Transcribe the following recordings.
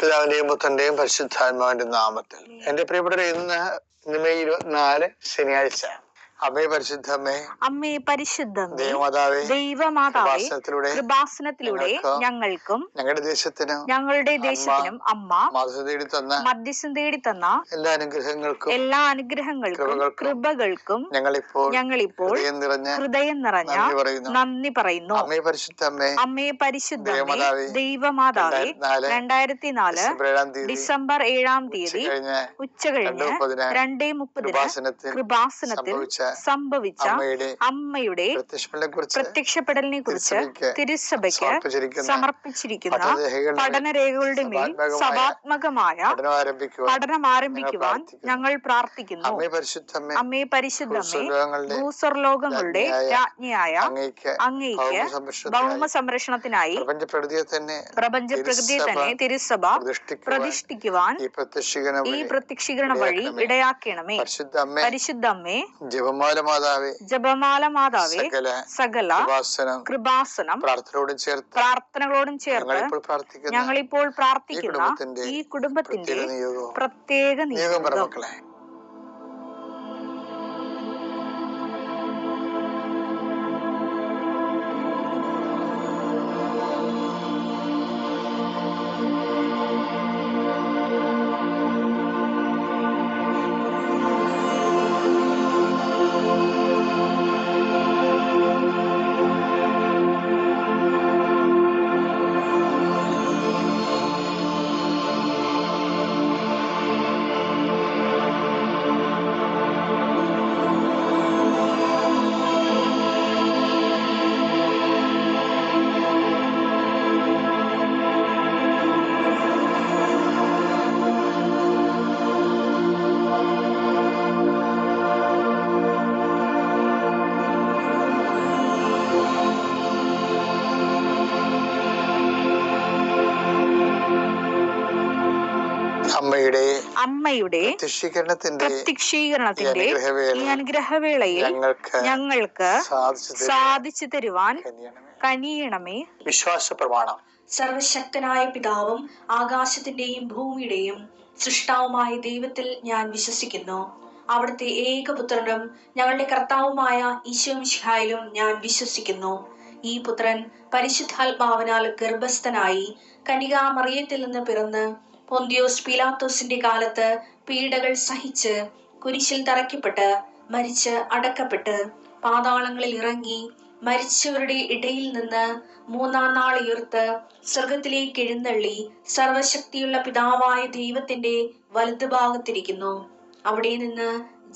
പിതാവിന്റെയും പുത്രന്റെയും പരിശുദ്ധാത്മാവിന്റെ നാമത്തിൽ. എന്റെ പ്രിയപ്പെട്ടവരെ, ഇന്ന് മെയ് 24 ശനിയാഴ്ച. അമ്മേ പരിശുദ്ധമ്മേ, അമ്മേ പരിശുദ്ധമേ, ദൈവമാതാവേ, ദൈവമാതാവേ, കൃപാസനത്തിലൂടെ ഞങ്ങൾക്കും ഞങ്ങളുടെ ദേശത്തിനും അമ്മ മധ്യസ്ഥം തേടി തന്ന എല്ലാ അനുഗ്രഹങ്ങൾക്കും കൃപകൾക്കും ഞങ്ങളിപ്പോൾ ഹൃദയം നിറഞ്ഞ നന്ദി പറയുന്നു. അമ്മേ പരിശുദ്ധമേ, ദൈവമാതാവേ, 2004 ഡിസംബർ 7-ാം തീയതി ഉച്ചകഴിഞ്ഞ് 2:30 കൃപാസനത്തിൽ സംഭവിച്ച അമ്മയുടെ പ്രത്യക്ഷപ്പെടലിനെ കുറിച്ച് തിരുസഭയ്ക്ക് സമർപ്പിച്ചിരിക്കുന്ന പഠനരേഖകളുടെ മേൽ സഭാത്മകമായ പഠനം ആരംഭിക്കുവാൻ ഞങ്ങൾ പ്രാർത്ഥിക്കുന്നു. അമ്മേ പരിശുദ്ധമേ, ഭൂസ്വർലോകങ്ങളുടെ രാജ്ഞിയായ അങ്ങേയ്ക്ക് ഭൗമ സംരക്ഷണത്തിനായി പ്രപഞ്ചപ്രകൃതിയെ തന്നെ തിരുസഭ പ്രതിഷ്ഠിക്കുവാൻ ഈ പ്രത്യക്ഷീകരണ വഴി ഇടയാക്കണമേ. പരിശുദ്ധമ്മേ, ജപമാല മാതാവേ, സകല കൃപാസനം പ്രാർത്ഥനകളോടും ചേർത്ത് ഞങ്ങളിപ്പോൾ പ്രാർത്ഥിക്കുന്ന ഈ കുടുംബത്തിന്റെ പ്രത്യേക നിയോഗം. അമ്മയുടെ പ്രത്യക്ഷീകരണത്തിന്റെ ഈ അനുഗ്രഹവേളയിൽ ഞങ്ങൾക്ക് സാധിച്ചു തരുവാൻ കനിയണമേ. വിശ്വാസ പ്രമാണം. സർവശക്തനായ പിതാവും ആകാശത്തിന്റെയും ഭൂമിയുടെയും സൃഷ്ടാവുമായ ദൈവത്തിൽ ഞാൻ വിശ്വസിക്കുന്നു. അവിടുത്തെ ഏകപുത്രനും ഞങ്ങളുടെ കർത്താവുമായ ഈശോ മിശിഹായിലും ഞാൻ വിശ്വസിക്കുന്നു. ഈ പുത്രൻ പരിശുദ്ധാത്മാവിനാൽ ഗർഭസ്ഥനായി കന്യകാമറിയത്തിൽ നിന്ന് പിറന്ന് പൊന്തിയോസ് പീലാത്തോസിന്റെ കാലത്ത് പീഡകൾ സഹിച്ച് കുരിശിൽ തറയ്ക്കപ്പെട്ട് മരിച്ച് അടക്കപ്പെട്ട് പാതാളങ്ങളിൽ ഇറങ്ങി മരിച്ചവരുടെ ഇടയിൽ നിന്ന് 3-ാം നാൾ ഉയർത്ത് സ്വർഗത്തിലേക്ക് എഴുന്നള്ളി സർവശക്തിയുള്ള പിതാവായ ദൈവത്തിന്റെ വലതുഭാഗത്തിരിക്കുന്നു. അവിടെ നിന്ന്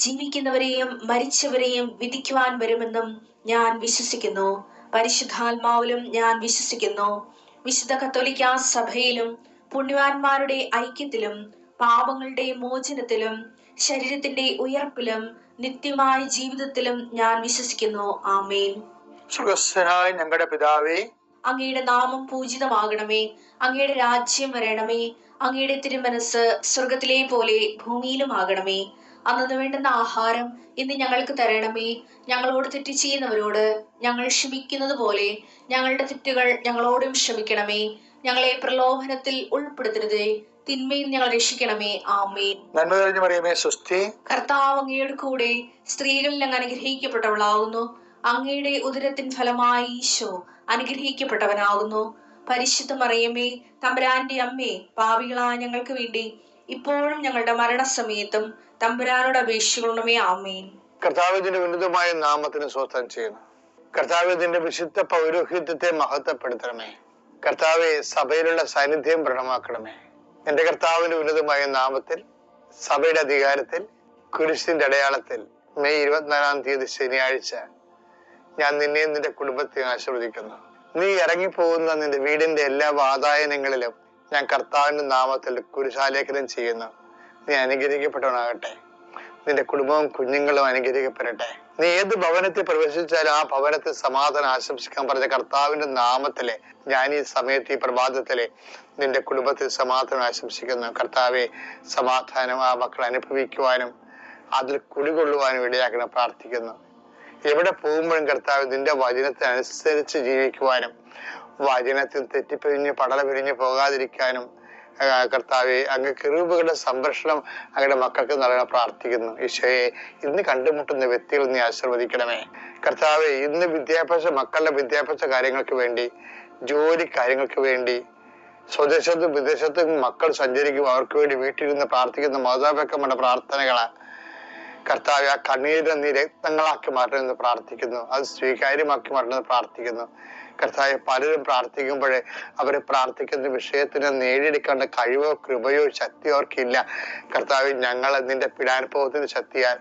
ജീവിക്കുന്നവരെയും മരിച്ചവരെയും വിധിക്കുവാൻ വരുമെന്നും ഞാൻ വിശ്വസിക്കുന്നു. പരിശുദ്ധാത്മാവിലും ഞാൻ വിശ്വസിക്കുന്നു. വിശുദ്ധ കത്തോലിക്കാ സഭയിലും പുണ്യവാന്മാരുടെ ഐക്യത്തിലും പാപങ്ങളുടെ മോചനത്തിലും ശരീരത്തിന്റെ ഉയർപ്പിലും നിത്യമായ ജീവിതത്തിലും ഞാൻ വിശ്വസിക്കുന്നു. ആമേൻ. സ്വർഗ്ഗസ്ഥനായ ഞങ്ങളുടെ പിതാവേ, അങ്ങയുടെ നാമം പൂജിതമാകണമേ. അങ്ങയുടെ രാജ്യം വരണമേ. അങ്ങയുടെ തിരുമനസ് സ്വർഗത്തിലെ പോലെ ഭൂമിയിലും ആകണമേ. അന്നു വേണ്ടുന്ന ആഹാരം ഇന്ന് ഞങ്ങൾക്ക് തരണമേ. ഞങ്ങളോട് തെറ്റ് ചെയ്യുന്നവരോട് ഞങ്ങൾ ക്ഷമിക്കുന്നത് പോലെ ഞങ്ങളുടെ തെറ്റുകൾ ഞങ്ങളോടും ക്ഷമിക്കണമേ. ഞങ്ങളെ പ്രലോഭനത്തിൽ ഉൾപ്പെടുത്തരുതേ, തിന്മയിൽ ഞങ്ങൾ രക്ഷിക്കണമേ. ആമേൻ. നന്മ നിറഞ്ഞ മറിയമേ, സ്വസ്തി. കർത്താവ് അങ്ങയുടെ കൂടെ സ്ത്രീകളിൽ അങ്ങ് അനുഗ്രഹിക്കപ്പെട്ടവളാകുന്നു. അങ്ങയുടെ ഉദരത്തിൻ ഫലമായി ഈശോ അനുഗ്രഹിക്കപ്പെട്ടവനാകുന്നു. പരിശുദ്ധ മറിയമേ, തമ്പുരാന്റെ അമ്മേ, പാപികളായ ഞങ്ങൾക്ക് വേണ്ടി ഇപ്പോഴും ഞങ്ങളുടെ മരണസമയത്തും തമ്പുരാനോട് അപേക്ഷിക്കണമേ. ആമേൻ. കർത്താവിന്റെ ഉന്നതമായ നാമത്തിന് സ്വസ്ഥം ചെയ്യുന്നു. കർത്താവിന്റെ വിശുദ്ധ പൗരോഹിത്യത്തെ മഹത്വപ്പെടുത്തണമേ. കർത്താവെ, സഭയിലുള്ള സാന്നിധ്യം ദൃഢമാക്കണമേ. എന്റെ കർത്താവിന്റെ ഉന്നതമായ നാമത്തിൽ, സഭയുടെ അധികാരത്തിൽ, കുരിശിന്റെ അടയാളത്തിൽ മെയ് 24-ാം തീയതി ശനിയാഴ്ച ഞാൻ നിന്നെയും നിന്റെ കുടുംബത്തെയും ആശീർവദിക്കുന്നു. നീ ഇറങ്ങിപ്പോകുന്ന നിന്റെ വീടിന്റെ എല്ലാ വാതായനങ്ങളിലും ഞാൻ കർത്താവിന്റെ നാമത്തിൽ കുരിശാലേഖനം ചെയ്യുന്നു. നീ അനുഗ്രഹിക്കപ്പെട്ടവനാകട്ടെ. നിന്റെ കുടുംബവും കുഞ്ഞുങ്ങളും അനുഗ്രഹിക്കപ്പെടട്ടെ. നീ ഏത് ഭവനത്തിൽ പ്രവേശിച്ചാലും ആ ഭവനത്തിൽ സമാധാനം ആശംസിക്കാൻ പറഞ്ഞ കർത്താവിന്റെ നാമത്തിലെ ഞാൻ ഈ സമയത്ത്, ഈ പ്രഭാതത്തിലെ നിന്റെ കുടുംബത്തിൽ സമാധാനം ആശംസിക്കുന്നു. കർത്താവെ, സമാധാനം ആ മക്കൾ അനുഭവിക്കുവാനും അതിൽ കുടികൊള്ളുവാനും ഇടയാക്കണം പ്രാർത്ഥിക്കുന്നു. എവിടെ പോകുമ്പോഴും കർത്താവ് നിന്റെ വചനത്തിനനുസരിച്ച് ജീവിക്കുവാനും വചനത്തിൽ തെറ്റിപ്പിരിഞ്ഞ് പടല പിരിഞ്ഞ് പോകാതിരിക്കാനും കർത്താവെ, അങ്ങ് കിറൂബുകളുടെ സംരക്ഷണം അങ്ങയുടെ മക്കൾക്ക് നൽകണം പ്രാർത്ഥിക്കുന്നു. ഈശോയെ, ഇന്ന് കണ്ടുമുട്ടുന്ന വ്യക്തികൾ നീ ആശീർവദിക്കണമേ. കർത്താവെ, ഇന്ന് മക്കളുടെ വിദ്യാഭ്യാസ കാര്യങ്ങൾക്ക് വേണ്ടി, ജോലി കാര്യങ്ങൾക്ക് വേണ്ടി, സ്വദേശത്തും വിദേശത്തും മക്കൾ സഞ്ചരിക്കും, അവർക്ക് വേണ്ടി വീട്ടിലിരുന്ന് പ്രാർത്ഥിക്കുന്ന മാതാപിതാക്കന്മാരുടെ പ്രാർത്ഥനകളാ കർത്താവെ, ആ കണ്ണീരിനെ നീ രക്തങ്ങളാക്കി മാറ്റണമെന്ന് പ്രാർത്ഥിക്കുന്നു. അത് സ്വീകാര്യമാക്കി മാറ്റണമെന്ന് പ്രാർത്ഥിക്കുന്നു. കർത്താവെ, പലരും പ്രാർത്ഥിക്കുമ്പോഴേ അവരെ പ്രാർത്ഥിക്കുന്ന വിഷയത്തിന് നേടിയെടുക്കേണ്ട കഴിവോ കൃപയോ ശക്തിയോ അവർക്കില്ല. കർത്താവെ, ഞങ്ങൾ നിന്റെ പീഡാനുഭവത്തിന്റെ ശക്തിയാൽ,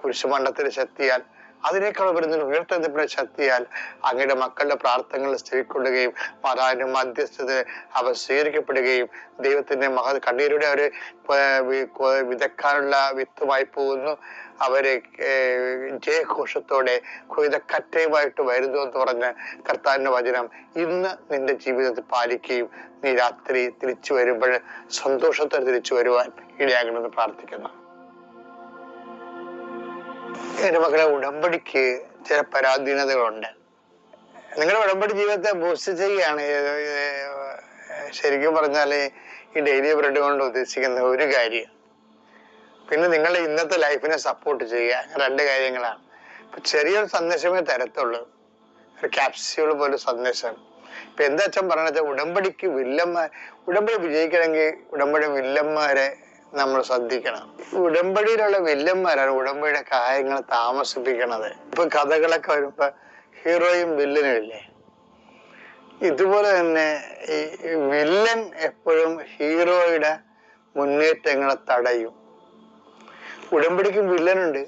കുരിശുമരണത്തിന്റെ ശക്തിയാൽ, അതിനേക്കാൾ വരുന്ന ഉയർത്തെഴുന്നേൽപ്പിന്റെ ശക്തിയാൽ അങ്ങയുടെ മക്കളുടെ പ്രാർത്ഥനകൾ ചെവിക്കൊള്ളുകയും മാതാവിന്റെ മധ്യസ്ഥത അവ സ്വീകരിക്കപ്പെടുകയും ദൈവത്തിന്റെ കണ്ണീരുടെ അവര് വിതക്കാനുള്ള വിത്തുമായി പോകുന്നു. അവര് ജയഘോഷത്തോടെ കൊയ്തക്കറ്റയുമായിട്ട് വരുന്നു എന്ന് പറഞ്ഞ് കർത്താവിന്റെ വചനം ഇന്ന് നിന്റെ ജീവിതത്തിൽ പാലിക്കുകയും നീ രാത്രി തിരിച്ചു വരുമ്പോൾ സന്തോഷത്തോടെ തിരിച്ചു വരുവാൻ ഇടയാകണമെന്ന് പ്രാർത്ഥിക്കുന്നു. എന്റെ മക്കളെ, ഉടമ്പടിക്ക് ചില പരാധീനതകളുണ്ട്. നിങ്ങളുടെ ഉടമ്പടി ജീവിതത്തെ ബൂസ്റ്റ് ചെയ്യുകയാണ്. ശരിക്കും പറഞ്ഞാല് ഈ ഡെയിലി ബ്രെഡ് കൊണ്ട് ഉദ്ദേശിക്കുന്ന ഒരു കാര്യം, പിന്നെ നിങ്ങളുടെ ഇന്നത്തെ ലൈഫിനെ സപ്പോർട്ട് ചെയ്യുക. രണ്ട് കാര്യങ്ങളാണ്. ഇപ്പൊ ചെറിയൊരു സന്ദേശമേ തരത്തുള്ളൂ, ഒരു ക്യാപ്സ്യൂൾ പോലെ സന്ദേശം. ഇപ്പൊ എന്താ അച്ഛൻ പറഞ്ഞാൽ, ഉടമ്പടിക്ക് ഉടമ്പടി വിജയിക്കണമെങ്കിൽ ഉടമ്പടി വില്ലന്മാരെ നമ്മൾ ശ്രദ്ധിക്കണം. ഉടമ്പടിയിലുള്ള വില്ലന്മാരാണ് ഉടമ്പടിയുടെ കാര്യങ്ങൾ താമസിപ്പിക്കണത്. ഇപ്പൊ കഥകളൊക്കെ വരുമ്പോ ഹീറോയും വില്ലനും ഇല്ലേ, ഇതുപോലെ തന്നെ ഈ വില്ലൻ എപ്പോഴും ഹീറോയുടെ മുന്നേറ്റങ്ങളെ തടയും. ഉടമ്പടിക്കും വില്ലനുണ്ട്,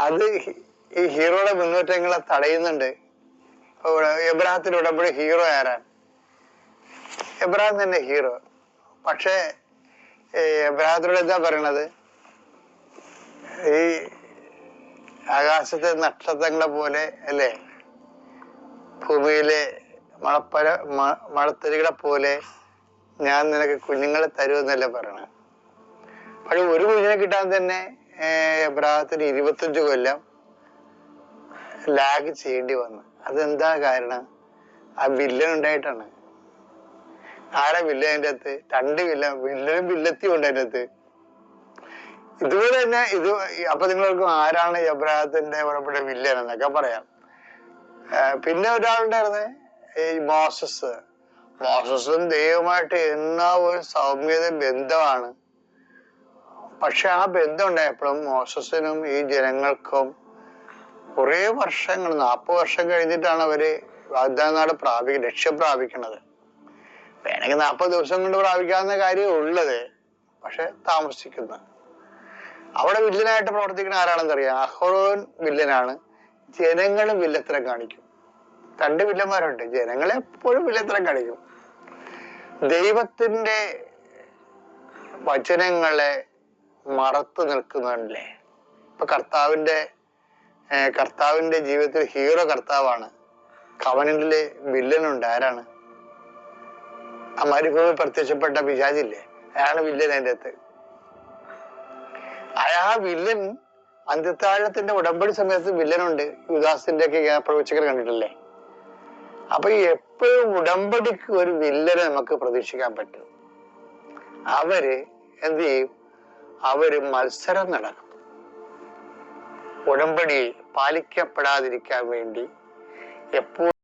അത് ഈ ഹീറോയുടെ മുന്നേറ്റങ്ങളെ തടയുന്നുണ്ട്. എബ്രഹാത്തിന്റെ ഉടമ്പടി ഹീറോ ആരാണ്? എബ്രഹാം തന്നെ ഹീറോ. പക്ഷേ എബ്രഹാത്തിനോട് എന്താ പറയണത്? ഈ ആകാശത്തെ നക്ഷത്രങ്ങളെ പോലെ അല്ലേ, ഭൂമിയിലെ മഴത്തരികളെ പോലെ ഞാൻ നിനക്ക് കുഞ്ഞുങ്ങളെ തരുമെന്നല്ലേ പറയണത്. പക്ഷെ ഒരു കുഞ്ഞിനെ കിട്ടാൻ തന്നെ എബ്രഹാത്തിന് 25 കൊല്ലം ലാഗ് ചെയ്യേണ്ടി വന്നു. അതെന്താ കാരണം? ആ വില്ലൻ ഉണ്ടായിട്ടാണ്. ആരാ വില്ലൻ അതിൻ്റെ അകത്ത്? 2 വില്ലനും വില്ലത്തിയും ഉണ്ട് അതിൻ്റെ അകത്ത്. ഇതുപോലെ തന്നെ അപ്പൊ നിങ്ങൾക്ക് ആരാണ് എബ്രഹാത്തിന്റെ ഉടമ്പടി വില്ലൻ എന്നൊക്കെ പറയാം. പിന്നെ ഒരാളുണ്ടായിരുന്നേ, ഈ മോസസും ദൈവമായിട്ട് എന്നാ ഒരു സൗമ്യത ബന്ധമാണ്. പക്ഷെ ആ ബന്ധം ഉണ്ടായപ്പോഴും മോസസിനും ഈ ജനങ്ങൾക്കും കുറെ വർഷങ്ങൾ, 40 വർഷം കഴിഞ്ഞിട്ടാണ് അവര് വാഗ്ദാന നാട് ലക്ഷ്യം പ്രാപിക്കണത്. വേണമെങ്കിൽ 40 ദിവസം കൊണ്ട് പ്രാപിക്കാവുന്ന കാര്യം ഉള്ളത്, പക്ഷെ താമസിക്കുന്നത്. അവിടെ വില്ലനായിട്ട് പ്രവർത്തിക്കുന്ന ആരാണെന്ന് അറിയാം? അഹ്റോൻ വില്ലനാണ്. ജനങ്ങളും വില്ലത്തരം കാണിക്കും. 2 വില്ലന്മാരുണ്ട്. ജനങ്ങളെപ്പോഴും വില്ലത്തരം കാണിക്കും. ദൈവത്തിന്റെ വചനങ്ങളെ മറത്തു നിൽക്കുന്നുണ്ടല്ലേ. ഇപ്പൊ കർത്താവിന്റെ ജീവിതത്തിൽ ഹീറോ കർത്താവാണ്. കവനന്റിലെ വില്ലനുണ്ട്. ആരാണ്? ആ മരുഭൂമി പ്രത്യക്ഷപ്പെട്ട പിശാചില്ലേ, അയാളാണ് വില്ലൻ. അതിൻ്റെ അകത്ത് ആ വില്ലൻ അന്ത്യത്താഴത്തിന്റെ ഉടമ്പടി സമയത്ത് വില്ലനുണ്ട്. യുദാസിന്റെ ഒക്കെ പ്രവചകർ കണ്ടിട്ടില്ലേ? അപ്പൊ എപ്പോഴും ഉടമ്പടിക്ക് ഒരു വില്ലനെ നമുക്ക് പ്രതീക്ഷിക്കാൻ പറ്റും. അവര് എന്ത് ചെയ്യും? അവര് മത്സരം നടക്കും. ഉടമ്പടി പാലിക്കപ്പെടാതിരിക്കാൻ വേണ്ടി എപ്പോഴും